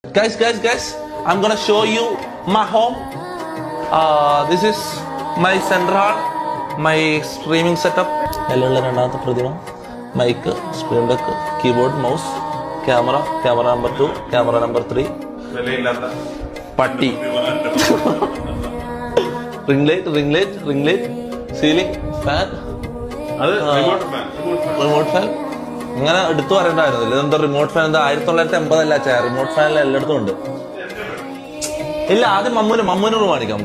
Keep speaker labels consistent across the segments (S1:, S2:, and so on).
S1: Guys, I'm gonna show you my home. This is my center hall, my streaming setup. അതിലുള്ള രണ്ടാമത്തെ പ്രതിമ, mic, screen deck, keyboard, mouse, camera number 2, camera number 3, പട്ടി, ring light, ceiling fan, remote fan. ഇങ്ങനെ എടുത്തു പറയണ്ടായിരുന്നില്ല. ഇതെന്താ remote fan? എന്താ 1980 അല്ല ചാ, റിമോട്ട് ഫാനിൽ എല്ലായിടത്തും ഉണ്ട്. ഇല്ല, ആദ്യം മമ്മൂന് റൂം കാണിക്കാം.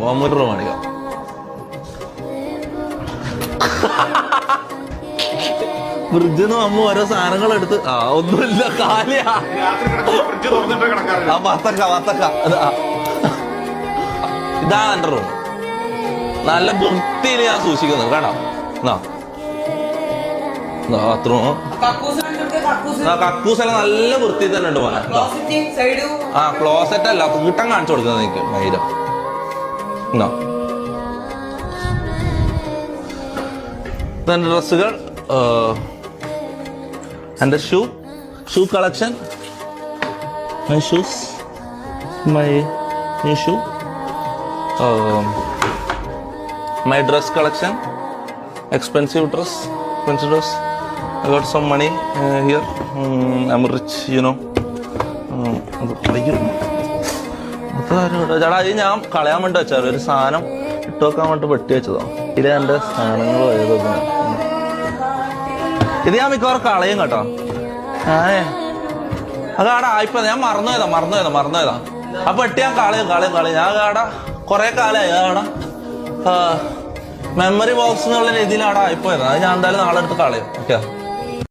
S1: ഫ്രിഡ്ജിൽ നിന്ന് മമ്മു ഓരോ സാധനങ്ങൾ എടുത്ത് ഒന്നുമില്ല, കാലിയാ. വത്തക്ക ഇതാണ് എന്റെ റൂം. നല്ല വൃത്തിയിൽ ഞാൻ സൂക്ഷിക്കുന്നത് കാണാം. ബാത്റൂം കക്കൂസെല്ലാം നല്ല വൃത്തി തന്നെ ഉണ്ട് മോനെ. ക്ലോസറ്റ് അല്ല, കീട്ടം കാണിച്ചു കൊടുക്കുന്നത് എനിക്ക് മൈരം. ഇതെന്റെ ഡ്രസ്സുകൾ, എന്റെ shoe collection, my shoes, my new shoe, my dress collection, expensive dress. I got some money here. I'm rich, you know. ചേട്ടാ, ഇത് ഞാൻ കളയാൻ വേണ്ടി വെച്ചാ, ഒരു സാധനം ഇട്ടുവെക്കാൻ വേണ്ടി വെട്ടി വെച്ചതോ. ഇത് എന്റെ സാധനങ്ങൾ ഇത് ഞാൻ മിക്കവാറും കളയും കേട്ടോ. അതാടാ ഇപ്പൊ ഞാൻ മറന്നുപോയതാ. അപ്പൊ വെട്ടി ഞാൻ കളയും. ഞാൻ ആടാ കൊറേ കാലമായി ആടാ മെമ്മറി ബോക്സ് എന്നുള്ള രീതിയിൽ അവിടെ ആയിപ്പോയതാ. അത് ഞാൻ എന്തായാലും നാളെ എടുത്ത് കളയും. ഓക്കെ.